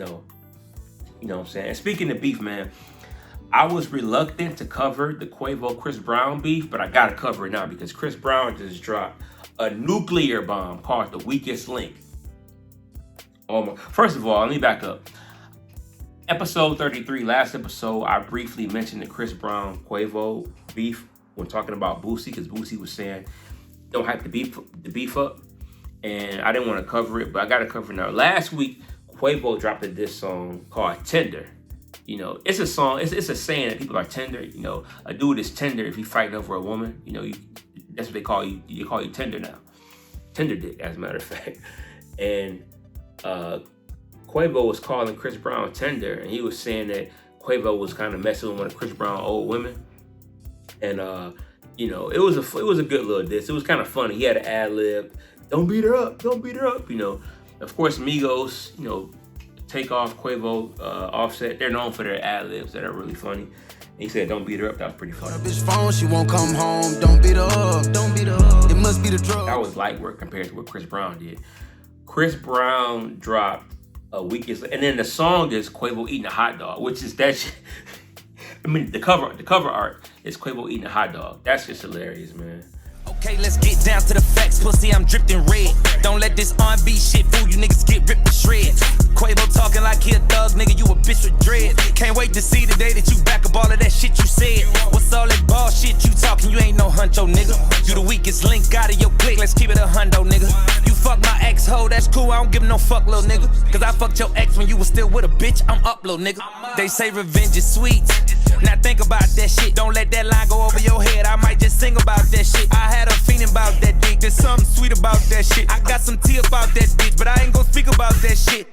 You know what I'm saying? And speaking of beef, man, I was reluctant to cover the Quavo Chris Brown beef, but I gotta cover it now because Chris Brown just dropped a nuclear bomb called The Weakest Link. First of all, let me back up. Episode 33, last episode, I briefly mentioned the Chris Brown Quavo beef when talking about Boosie, because Boosie was saying don't hype the beef up, and I didn't want to cover it, but I gotta cover it now. Last week, Quavo dropped this song called Tender. You know, it's a song, it's a saying that people are tender. You know, a dude is tender if he's fighting over a woman. You know, that's what they call you. You call you tender now. Tender dick, as a matter of fact. And Quavo was calling Chris Brown tender, and he was saying that Quavo was kind of messing with one of Chris Brown's old women. And you know, it was a good little diss. It was kind of funny. He had an ad lib. Don't beat her up. Don't beat her up. You know, of course, Migos, you know, Takeoff, Quavo, Offset, they're known for their ad libs that are really funny. And he said, "Don't beat her up." That was pretty funny. Bitch phone, she won't come home. Don't beat her up. Don't beat her up. It must be the drug. That was light work compared to what Chris Brown did. Chris Brown dropped a Weakest, and then the song is Quavo eating a hot dog, which is that shit. I mean, the cover art is Quavo eating a hot dog. That's just hilarious, man. Okay, let's get down to the facts. Pussy, I'm dripping red. Don't let this R&B shit fool you niggas, get ripped to shreds. Quavo talking like he a thug, nigga, you a bitch with dread. Can't wait to see the day that you back up all of that shit you said. What's all that ball shit you talking? You ain't no huncho, nigga. You the weakest link out of your clique, let's keep it a hundo, nigga. You fuck my ex-hoe, that's cool, I don't give no fuck, little nigga. Cause I fucked your ex when you was still with a bitch, I'm up, little nigga. They say revenge is sweet. Now think about that shit. Don't let that line go over your head. I might just sing about that shit. I had a feeling about that dick. There's something sweet about that shit. I got some tea about that bitch, but I ain't gon' speak about that shit.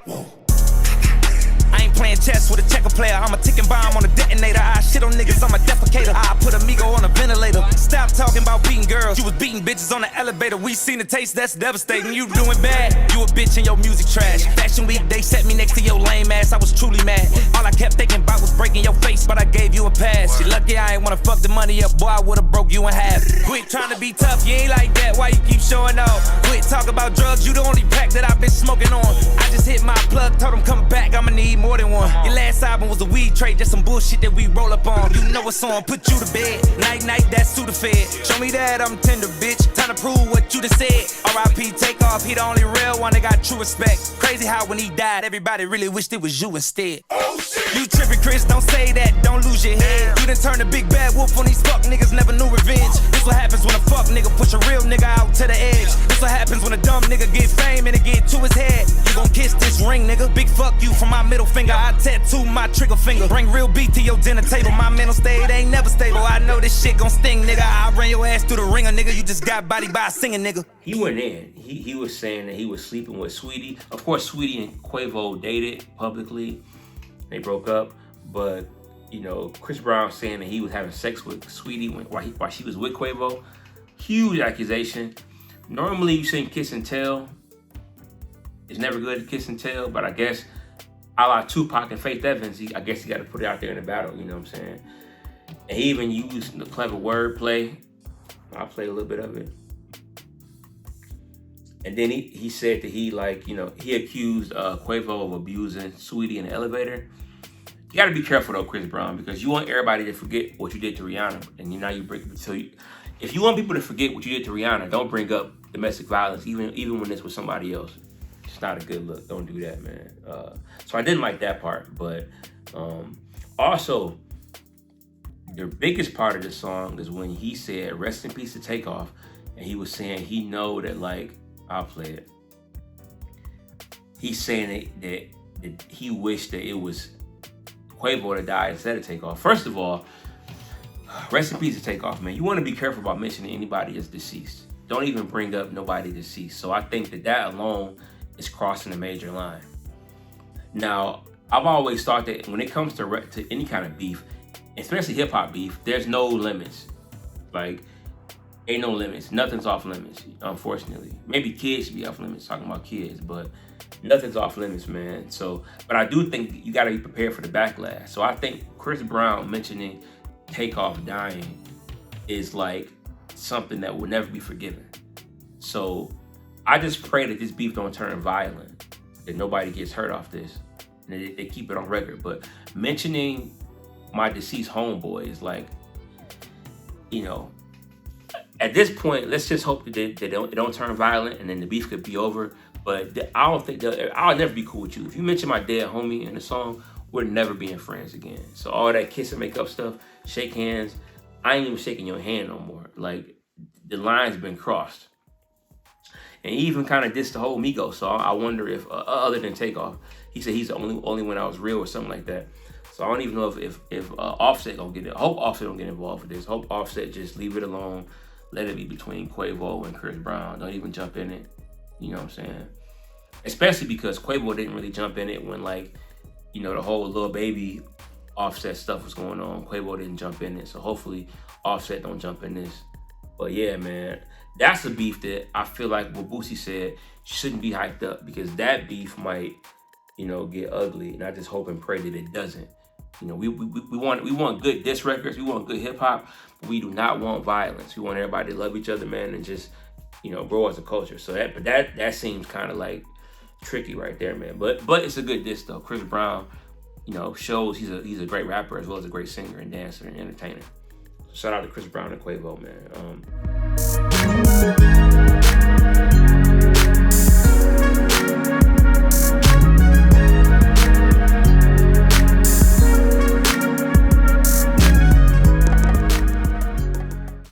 I ain't playing chess with a checker player. I'm a ticking bomb on a detonator. I shit on niggas, I'm a defecator. I put Amigo on a ventilator. Stop talking about beating girls. You was beating bitches on the elevator. We seen the taste, that's devastating. You doing bad. You a bitch and your music trash. Fashion week, they set me next to your lame ass. I was truly mad. All I kept thinking about was breaking your face, but I gave you a pass. You lucky I ain't wanna fuck the money up, boy. I would've broke you in half. Quit trying to be tough, you ain't like that. Why you keep showing off? Quit talk about drugs, you the only pack that I've been smoking on. I just hit my plug, told him come back, I'ma need more than one. Your last album was a weed trade, just some bullshit that we roll up on. You know what's on, put you to bed. Night, that's Sudafed. Show me that I'm tender, bitch. Time to prove what you done said. R.I.P. Takeoff, he the only real one that got true respect. Crazy how when he died, everybody really wished it was you instead. Oh, shit. You trippin', Chris, don't say that, don't lose your head. You done turned a big bad wolf on these fuck niggas, never knew revenge. This what happens when a fuck nigga push a real nigga out to the edge. This what happens when a dumb nigga get fame and it get to his head. You gon' kiss this ring, nigga. Big fuck you from my middle finger. I tattoo my trigger finger. Bring real beat to your dinner table. My mental state ain't never stable. I know this shit gon' sting, nigga. I ran your ass through the ringer, nigga. You just got bodied by a singing nigga. He went in. He was saying that he was sleeping with Sweetie. Of course, Sweetie and Quavo dated publicly. They broke up, but you know, Chris Brown saying that he was having sex with Sweetie while she was with Quavo. Huge accusation. Normally, you say kiss and tell. It's never good to kiss and tell, but I guess a la Tupac and Faith Evans, I guess he got to put it out there in the battle, you know what I'm saying? And he even used the clever wordplay. I'll play a little bit of it. And then he said that he accused Quavo of abusing Sweetie in the elevator. You got to be careful though, Chris Brown, because you want everybody to forget what you did to Rihanna, and if you want people to forget what you did to Rihanna, don't bring up domestic violence, even when it's with somebody else. It's not a good look. Don't do that, man. So I didn't like that part, but also the biggest part of the song is when he said "Rest in peace" to Takeoff, and he was saying he know that, like, I'll play it. He's saying that he wished that it was Quavo to die instead of Takeoff. First of all, rest in peace to Takeoff, man. You want to be careful about mentioning anybody as deceased. Don't even bring up nobody deceased. So I think that alone is crossing a major line. Now, I've always thought that when it comes to any kind of beef, especially hip hop beef, there's no limits. Like, ain't no limits. Nothing's off limits, unfortunately. Maybe kids should be off limits, talking about kids, but nothing's off limits, man. So, but I do think you got to be prepared for the backlash. So I think Chris Brown mentioning Takeoff dying is like something that will never be forgiven. So I just pray that this beef don't turn violent, that nobody gets hurt off this. and they keep it on record. But mentioning my deceased homeboy is like, you know, at this point, let's just hope that they don't turn violent, and then the beef could be over. But I don't think I'll never be cool with you. If you mention my dead homie in the song, we're never being friends again. So all that kiss and make up stuff, shake hands, I ain't even shaking your hand no more. Like, the line's been crossed. And he even kind of dissed the whole Migos. So I wonder if, other than Takeoff, he said he's the only one that was real or something like that. So I don't even know if Offset gonna get it. I hope Offset don't get involved with this. Hope Offset just leave it alone. Let it be between Quavo and Chris Brown. Don't even jump in it. You know what I'm saying? Especially because Quavo didn't really jump in it when, like, you know, the whole Lil Baby Offset stuff was going on. Quavo didn't jump in it. So hopefully Offset don't jump in this. But yeah, man, that's a beef that I feel like what Boosie said shouldn't be hyped up, because that beef might, you know, get ugly. And I just hope and pray that it doesn't. You know, we want good diss records. We want good hip hop. But we do not want violence. We want everybody to love each other, man, and just, you know, grow as a culture. So that seems kind of like tricky right there, man. But it's a good diss though. Chris Brown, you know, shows he's a great rapper as well as a great singer and dancer and entertainer. Shout out to Chris Brown and Quavo, man.